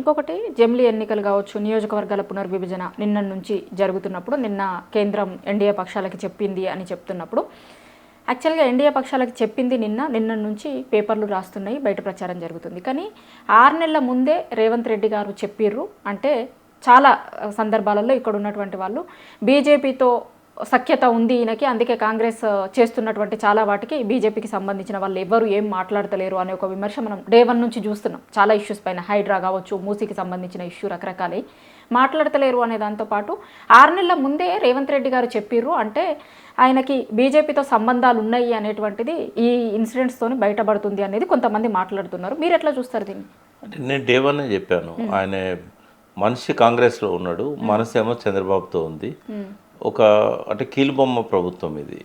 ఇంకొకటి జమిలీ ఎన్నికలు కావచ్చు, నియోజకవర్గాల పునర్విభజన నిన్న నుంచి జరుగుతున్నప్పుడు, నిన్న కేంద్రం ఎన్డీఏ పక్షాలకి చెప్పింది అని చెప్తున్నప్పుడు, యాక్చువల్గా ఎన్డీఏ పక్షాలకి చెప్పింది నిన్న నుంచి పేపర్లు రాస్తున్నాయి, బయట ప్రచారం జరుగుతుంది. కానీ 6 నెలల ముందే రేవంత్ రెడ్డి గారు చెప్పిర్రు అంటే చాలా సందర్భాలలో ఇక్కడ ఉన్నటువంటి వాళ్ళు బీజేపీతో సఖ్యత ఉంది ఈయనకి, అందుకే కాంగ్రెస్ చేస్తున్నటువంటి చాలా వాటికి బీజేపీకి సంబంధించిన వాళ్ళు ఎవరు ఏం మాట్లాడతలేరు అనే ఒక విమర్శ మనం డే 1 నుంచి చూస్తున్నాం. చాలా ఇష్యూస్ పైన, హైడ్రా కావచ్చు, మూసీకి సంబంధించిన ఇష్యూ రకరకాలే మాట్లాడతలేరు అనే దాంతోపాటు 6 నెలల ముందే రేవంత్ రెడ్డి గారు చెప్పిర్రు అంటే ఆయనకి బీజేపీతో సంబంధాలు ఉన్నాయి అనేటువంటిది ఈ ఇన్సిడెంట్స్తోని బయటపడుతుంది అనేది కొంతమంది మాట్లాడుతున్నారు. మీరు ఎట్లా చూస్తారు దీన్ని? అంటే నేను డే 1 చెప్పాను, ఆయన మనిషి కాంగ్రెస్లో ఉన్నాడు, మనసేమో చంద్రబాబుతో ఉంది. అంటే కీలుబొమ్మ ప్రభుత్వం ఇది.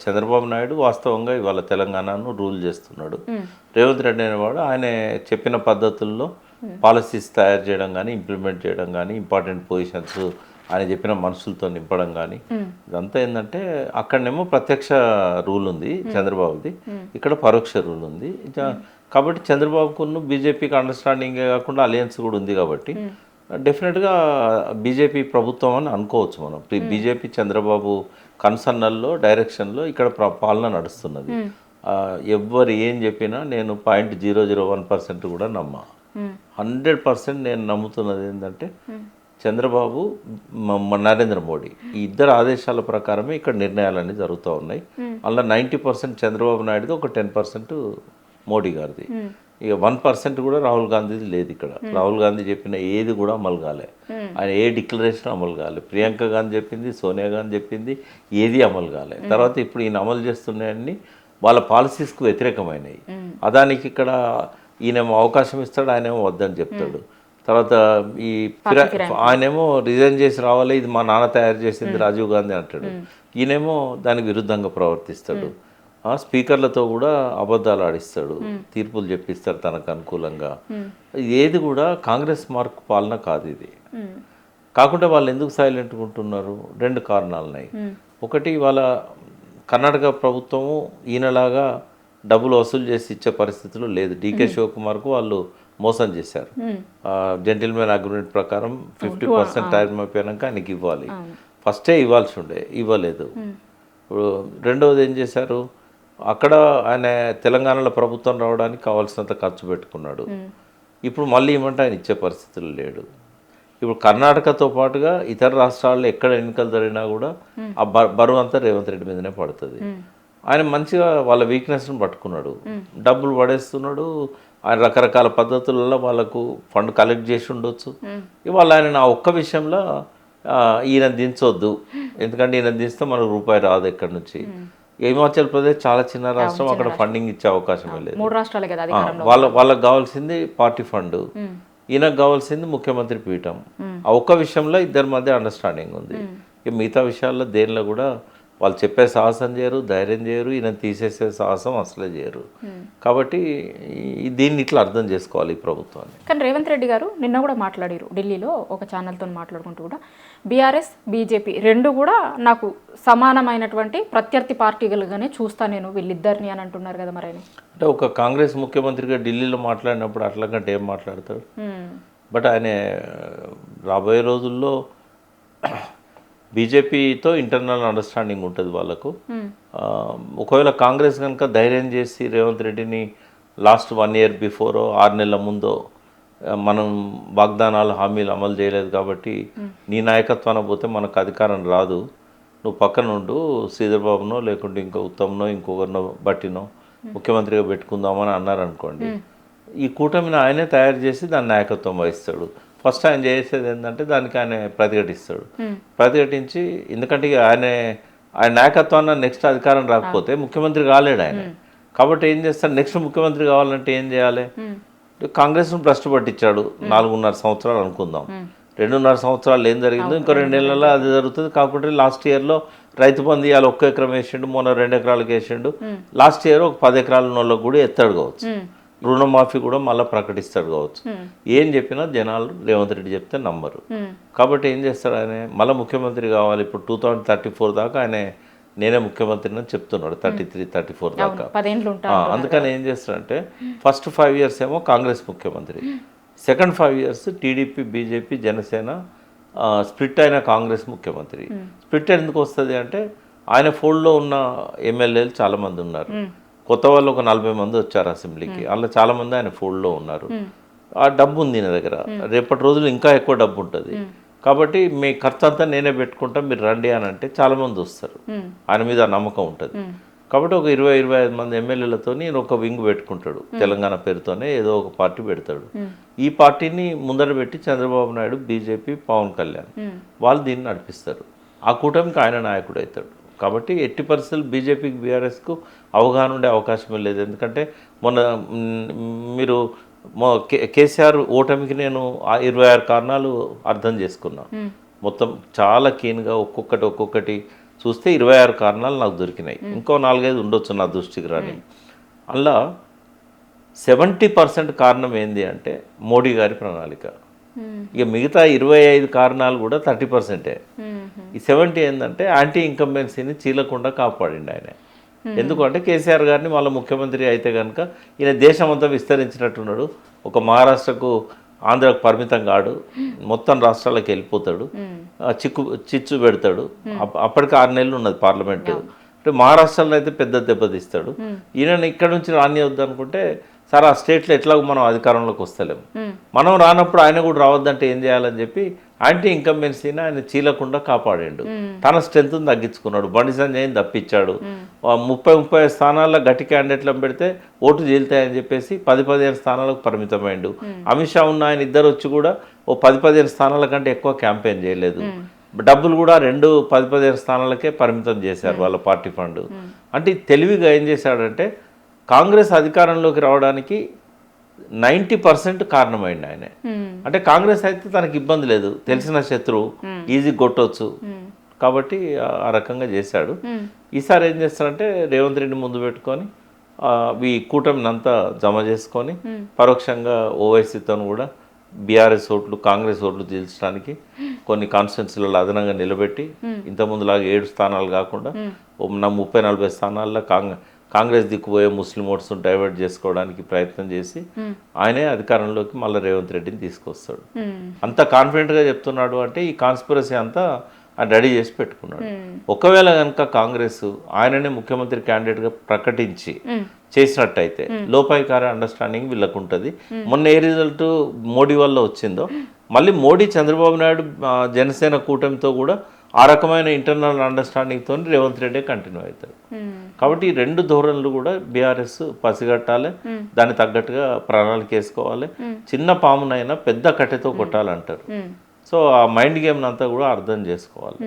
చంద్రబాబు నాయుడు వాస్తవంగా ఇవాళ తెలంగాణను రూల్ చేస్తున్నాడు. రేవంత్ రెడ్డి అనేవాడు ఆయన చెప్పిన పద్ధతుల్లో పాలసీస్ తయారు చేయడం కానీ, ఇంప్లిమెంట్ చేయడం కానీ, ఇంపార్టెంట్ పొజిషన్స్ ఆయన చెప్పిన మనుషులతో నింపడం కానీ, ఇదంతా ఏంటంటే అక్కడనేమో ప్రత్యక్ష రూల్ ఉంది చంద్రబాబుది, ఇక్కడ పరోక్ష రూల్ ఉంది. కాబట్టి చంద్రబాబుకును బీజేపీకి అండర్స్టాండింగే కాకుండా అలయన్స్ కూడా ఉంది. కాబట్టి డెఫినెట్గా బీజేపీ ప్రభుత్వం అని అనుకోవచ్చు మనం. బీజేపీ చంద్రబాబు కన్సర్నల్లో డైరెక్షన్లో ఇక్కడ పాలన నడుస్తున్నది. ఎవ్వరు ఏం చెప్పినా నేను 0.001% కూడా నమ్మా. 100% నేను నమ్ముతున్నది ఏంటంటే చంద్రబాబు, నరేంద్ర మోడీ ఈ ఇద్దరు ఆదేశాల ప్రకారమే ఇక్కడ నిర్ణయాలన్నీ జరుగుతూ ఉన్నాయి. అలా 90% చంద్రబాబు నాయుడుది, ఒక 10% మోడీ గారిది. ఇక 1% కూడా రాహుల్ గాంధీది లేదు ఇక్కడ. రాహుల్ గాంధీ చెప్పిన ఏది కూడా అమలు కాలే, ఆయన ఏ డిక్లరేషన్ అమలు కాలే. ప్రియాంక గాంధీ చెప్పింది, సోనియా గాంధీ చెప్పింది, ఏది అమలు కాలే. తర్వాత ఇప్పుడు ఈయన అమలు చేస్తున్నాయన్నీ వాళ్ళ పాలసీస్కు వ్యతిరేకమైనవి. అదానికి ఇక్కడ ఈయనేమో అవకాశం ఇస్తాడు, ఆయనేమో వద్దని చెప్తాడు. తర్వాత ఆయనేమో రిజైన్ చేసి రావాలి, ఇది మా నాన్న తయారు చేసింది రాజీవ్ గాంధీ అంటాడు. ఈయనేమో దానికి విరుద్ధంగా ప్రవర్తిస్తాడు. స్పీకర్లతో కూడా అబద్ధాలు ఆడిస్తాడు, తీర్పులు చెప్పిస్తాడు తనకు అనుకూలంగా. ఏది కూడా కాంగ్రెస్ మార్క్ పాలన కాదు ఇది. కాకుండా వాళ్ళు ఎందుకు సైలెంట్గా ఉంటున్నారు? 2 కారణాలు ఉన్నాయి. ఒకటి, వాళ్ళ కర్ణాటక ప్రభుత్వము ఈయనలాగా డబ్బులు వసూలు చేసి ఇచ్చే పరిస్థితులు లేదు. డీకే శివకుమార్కు వాళ్ళు మోసం చేశారు. జెంటిల్మెన్ అగ్రిమెంట్ ప్రకారం 50% టైం అయిపోయాక ఆయనకి ఇవ్వాలి. ఫస్టే ఇవ్వాల్సి ఉండే, ఇవ్వలేదు. ఇప్పుడు రెండవది ఏం చేశారు, అక్కడ ఆయన తెలంగాణలో ప్రభుత్వం రావడానికి కావాల్సినంత ఖర్చు పెట్టుకున్నాడు. ఇప్పుడు మళ్ళీ ఏమంటే ఆయన ఇచ్చే పరిస్థితులు లేడు. ఇప్పుడు కర్ణాటకతో పాటుగా ఇతర రాష్ట్రాల్లో ఎక్కడ ఎన్నికలు జరిగినా కూడా ఆ బరువు అంతా రేవంత్ రెడ్డి మీదనే పడుతుంది. ఆయన మంచిగా వాళ్ళ వీక్నెస్ని పట్టుకున్నాడు, డబ్బులు పడేస్తున్నాడు. ఆయన రకరకాల పద్ధతులలో వాళ్ళకు ఫండ్ కలెక్ట్ చేసి ఉండొచ్చు. ఇవాళ ఆయన నా ఒక్క విషయంలో ఈయన దించొద్దు, ఎందుకంటే ఈయన దించితే మనకు రూపాయి రాదు ఎక్కడి నుంచి. హిమాచల్ ప్రదేశ్ చాలా చిన్న రాష్ట్రం, అక్కడ ఫండింగ్ ఇచ్చే అవకాశమే లేదు. వాళ్ళకి కావాల్సింది పార్టీ ఫండ్, ఈయనకు కావాల్సింది ముఖ్యమంత్రి పీఠం. ఆ ఒక్క విషయంలో ఇద్దరి మధ్య అండర్స్టాండింగ్ ఉంది. మిగతా విషయాల్లో దేనిలో కూడా వాళ్ళు చెప్పే సాహసం చేయరు, ధైర్యం చేయరు, ఈయన తీసేసే సాహసం అసలే చేయరు. కాబట్టి దీన్ని ఇట్లా అర్థం చేసుకోవాలి ఈ ప్రభుత్వాన్ని. కానీ రేవంత్ రెడ్డి గారు నిన్న కూడా మాట్లాడారు ఢిల్లీలో ఒక ఛానల్తో మాట్లాడుకుంటూ కూడా, బీఆర్ఎస్ బీజేపీ 2 కూడా నాకు సమానమైనటువంటి ప్రత్యర్థి పార్టీలుగానే చూస్తా నేను వీళ్ళిద్దరిని అని అంటున్నారు కదా. మరి అంటే ఒక కాంగ్రెస్ ముఖ్యమంత్రిగా ఢిల్లీలో మాట్లాడినప్పుడు అట్లకంటే ఏం మాట్లాడతాడు? బట్ ఆయన రాబోయే రోజుల్లో బీజేపీతో ఇంటర్నల్ అండర్స్టాండింగ్ ఉంటుంది వాళ్ళకు. ఒకవేళ కాంగ్రెస్ కనుక ధైర్యం చేసి రేవంత్ రెడ్డిని లాస్ట్ 1 year బిఫోరో 6 నెలల ముందో మనం వాగ్దానాలు హామీలు అమలు చేయలేదు కాబట్టి నీ నాయకత్వాన పోతే మనకు అధికారం రాదు, నువ్వు పక్కన ఉండు, శ్రీధర్బాబునో లేకుంటే ఇంకో ఉత్తమ్నో ఇంకొకరినో బట్టినో ముఖ్యమంత్రిగా పెట్టుకుందామని అన్నారనుకోండి, ఈ కూటమిని ఆయనే తయారు చేసి దాని నాయకత్వం వహిస్తాడు. ఫస్ట్ ఆయన చేసేది ఏంటంటే దానికి ఆయన ప్రతిఘటిస్తాడు. ప్రతిఘటించి, ఎందుకంటే ఆయన నాయకత్వాన్ని నెక్స్ట్ అధికారం రాకపోతే ముఖ్యమంత్రి కాలేడు ఆయన. కాబట్టి ఏం చేస్తాడు, నెక్స్ట్ ముఖ్యమంత్రి కావాలంటే ఏం చేయాలి? కాంగ్రెస్ను భ్రష్టు పట్టించాడు 4.5 సంవత్సరాలు అనుకుందాం. 2.5 సంవత్సరాలు ఏం జరిగిందో ఇంకో 2 నెలల్లో అది జరుగుతుంది. కాకపోతే లాస్ట్ ఇయర్లో రైతు బంధు ఇవాళ 1 ఎకరం వేసిండు, మొన్న 2 ఎకరాలకు వేసిండు. లాస్ట్ ఇయర్ ఒక 10 ఎకరాల వాళ్ళకు కూడా ఎత్తాడు కావచ్చు. రుణమాఫీ కూడా మళ్ళీ ప్రకటిస్తాడు కావచ్చు. ఏం చెప్పినా జనాలు రేవంత్ రెడ్డి చెప్తే నమ్మరు. కాబట్టి ఏం చేస్తాడు ఆయన, మళ్ళీ ముఖ్యమంత్రి కావాలి. ఇప్పుడు 2034 దాకా ఆయన నేనే ముఖ్యమంత్రిని అని చెప్తున్నాడు, 33-34 దాకా. అందుకని ఏం చేస్తాడంటే ఫస్ట్ 5 years ఏమో కాంగ్రెస్ ముఖ్యమంత్రి, second 5 years TDP BJP Janasena split అయిన కాంగ్రెస్ ముఖ్యమంత్రి. స్ప్లిట్ ఎందుకు వస్తుంది అంటే ఆయన ఫోల్డ్లో ఉన్న ఎమ్మెల్యేలు చాలామంది ఉన్నారు, కొత్త వాళ్ళు ఒక 40 మంది వచ్చారు అసెంబ్లీకి, అందులో చాలామంది ఆయన ఫోల్డ్లో ఉన్నారు. ఆ డబ్బు ఉంది ఈయన దగ్గర, రేపటి రోజులు ఇంకా ఎక్కువ డబ్బు ఉంటుంది. కాబట్టి మీ ఖర్చు అంతా నేనే పెట్టుకుంటా, మీరు రండి అని అంటే చాలామంది వస్తారు, ఆయన మీద నమ్మకం ఉంటుంది. కాబట్టి ఒక 20-25 మంది ఎమ్మెల్యేలతో ఈయన ఒక వింగ్ పెట్టుకుంటాడు, తెలంగాణ పేరుతోనే ఏదో ఒక పార్టీ పెడతాడు. ఈ పార్టీని ముందర పెట్టి చంద్రబాబు నాయుడు, బీజేపీ, పవన్ కళ్యాణ్ వాళ్ళు దీన్ని నడిపిస్తారు. ఆ కూటమికి ఆయన నాయకుడు అవుతాడు. కాబట్టి ఎట్టి పరిస్థితులు బీజేపీకి బీఆర్ఎస్కు అవగాహన ఉండే అవకాశమే లేదు. ఎందుకంటే మొన్న మీరు కేసీఆర్ ఓటమికి నేను 26 కారణాలు అర్థం చేసుకున్నాను. మొత్తం చాలా కీన్గా ఒక్కొక్కటి చూస్తే 26 కారణాలు నాకు దొరికినాయి. ఇంకో 4-5 ఉండొచ్చు నా దృష్టికి రాని. అలా 70% కారణం ఏంది అంటే మోడీ గారి ప్రణాళిక. ఇక మిగతా 25 కారణాలు కూడా 30%. ఈ 70 ఏంటంటే యాంటీ ఇన్కంబెన్సీని చీలకుండా కాపాడిండు ఆయన. ఎందుకంటే కేసీఆర్ గారిని వాళ్ళ ముఖ్యమంత్రి అయితే కనుక ఈయన దేశం అంతా విస్తరించినట్టున్నాడు. ఒక మహారాష్ట్రకు ఆంధ్రకు పరిమితం కాడు, మొత్తం రాష్ట్రాలకు వెళ్ళిపోతాడు, చిచ్చు పెడతాడు. అప్పటికి 6 నెలలు ఉన్నది పార్లమెంటు. అంటే మహారాష్ట్రలో అయితే పెద్ద దెబ్బతీస్తాడు. ఈయన ఇక్కడ నుంచి రానివద్దు అనుకుంటే సార్ ఆ స్టేట్లో ఎట్లాగో మనం అధికారంలోకి వస్తలేము, మనం రానప్పుడు ఆయన కూడా రావద్దంటే ఏం చేయాలని చెప్పి యాంటీ ఇన్కంబెన్సీని ఆయన చీలకుండా కాపాడాడు. తన స్ట్రెంత్ని తగ్గించుకున్నాడు, బండి సంజయ్ని తప్పించాడు. 30-30 స్థానాల్లో గట్టి క్యాండిడేట్లను పెడితే ఓటు చేలుతాయని చెప్పేసి 10-15 స్థానాలకు పరిమితమైండు. అమిత్ షా ఉన్న ఆయన ఇద్దరు వచ్చి కూడా ఓ 10-15 స్థానాల కంటే ఎక్కువ క్యాంపెయిన్ చేయలేదు. డబ్బులు కూడా 10-15 స్థానాలకే పరిమితం చేశారు వాళ్ళ పార్టీ ఫండ్. అంటే తెలివిగా ఏం చేశాడంటే కాంగ్రెస్ అధికారంలోకి రావడానికి 90% కారణమైంది ఆయనే. అంటే కాంగ్రెస్ అయితే తనకి ఇబ్బంది లేదు, తెలిసిన శత్రువు, ఈజీ కొట్టవచ్చు. కాబట్టి ఆ రకంగా చేశాడు. ఈసారి ఏం చేస్తారంటే రేవంత్ రెడ్డి ముందు పెట్టుకొని ఈ కూటమిని అంతా జమ చేసుకొని పరోక్షంగా ఓవైసీతో కూడా బీఆర్ఎస్ ఓట్లు, కాంగ్రెస్ ఓట్లు తీల్చడానికి కొన్ని కాన్స్టిట్యున్సీలలో అదనంగా నిలబెట్టి ఇంతకుముందులాగా 7 స్థానాలు కాకుండా 30-40 స్థానాల్లో కాంగ్రెస్ దిక్కుపోయే ముస్లిం ఓట్స్ డైవర్ట్ చేసుకోవడానికి ప్రయత్నం చేసి ఆయనే అధికారంలోకి మళ్ళీ రేవంత్ రెడ్డిని తీసుకొస్తాడు. అంత కాన్ఫిడెంట్గా చెప్తున్నాడు అంటే ఈ కాన్స్పిరసీ అంతా ఆయన రెడీ చేసి పెట్టుకున్నాడు. ఒకవేళ కనుక కాంగ్రెస్ ఆయననే ముఖ్యమంత్రి క్యాండిడేట్గా ప్రకటించి చేసినట్టయితే లోపాయికార అండర్స్టాండింగ్ వీళ్ళకు ఉంటుంది. మొన్న ఏ రిజల్ట్ మోడీ వల్ల వచ్చిందో మళ్ళీ మోడీ, చంద్రబాబు నాయుడు, జనసేన కూటమితో కూడా ఆ రకమైన ఇంటర్నల్ అండర్స్టాండింగ్తో రేవంత్ రెడ్డి కంటిన్యూ అవుతాడు. కాబట్టి ఈ 2 ధోరణులు కూడా బీఆర్ఎస్ పసిగట్టాలి, దాన్ని తగ్గట్టుగా ప్రణాళిక వేసుకోవాలి. చిన్న పామునైనా పెద్ద కట్టెతో కొట్టాలంటారు. సో ఆ మైండ్ గేమ్ అంతా కూడా అర్థం చేసుకోవాలి.